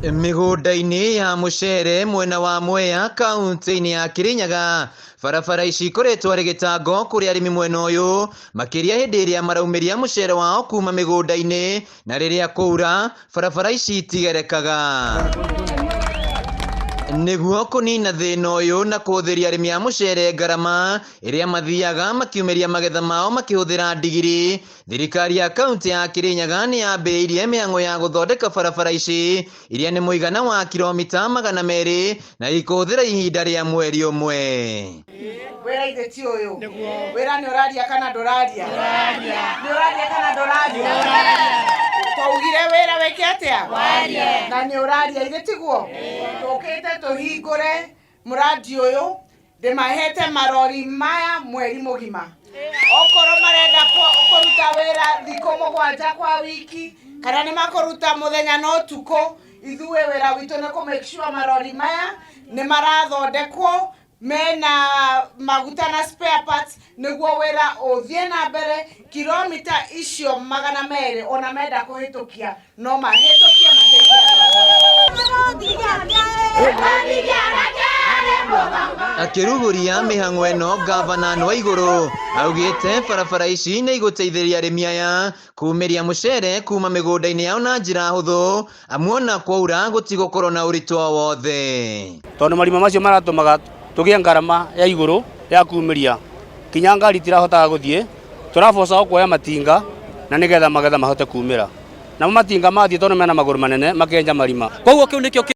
Mĩgũnda-inĩ ya mũcere mwena wa Mwea kaunti-inĩ ya Kirinyaga, barabara ici ikoretwo arĩ gĩtango kũrĩ arĩmi mwena ũyũ, makĩria hĩndĩ ĩrĩa maraumĩria mũcere wao kuma mĩgũnda-inĩ, na rĩrĩa kwaura barabara ici itigerekaga. Nĩguo kũnina thĩna ũyũ na kũhũthĩria arĩmi a mũcere ngarama ĩrĩa mathiaga makiumĩria magetha mao makĩhũthĩra ndigiri, thirikari ya kaunti ya Kirinyaga nĩ yambĩrĩirie mĩhang'o ya gũthondeka barabara ici iria nĩ mũigana wa kilomita 200 na ikũhũthĩra ihinda rĩa mweri ũmwe. Wĩra ithe ti ũyũ. Wĩra nĩ ũraria kana ndũraria? Nĩ ũraria kana ndũraria? Twaugire wĩra wĩke atĩa? Na nĩ ũraria ithe tiguo? Tũkĩte tũhingũre mũrandi ũyũ, ndĩmahete marori maya mweri mũgima. Okorwo marenda kũruta wĩra thikũ 7 kwa wiki, kana nĩ makũruta mũthenya na ũtukũ, ithuĩ wĩra witũ nĩ kũ make sure marori maya nĩ marathondekwo mena maguta na spare parts nĩguo wĩra ũthiĩ na mbere. Kilomita icio 200 ona menda kũhĩtũkia no mahĩtũkie mateithie akĩrugũria mĩhang'o ĩno, gavana Waigũrũ augĩte barabara ici nĩ igũteithĩrĩria arĩmi aya kumĩria mũcere kuma mĩgũnda-inĩ yao na njĩra hũthũ, amu ona kwaura gũtigũkorwo na ũritũ o wothe. Tondũ marima macio maratũmaga tũgĩe ngarama ya igũrũ ya kumĩria, kinya ngari tirahotaga gũthiĩ, tũraboca kuoya matinga na nĩgetha magetha mahote kumĩra. Namo matinga mathiĩ tondũ mena magũrũ manene makenja marima. Koguo kĩu nĩkĩo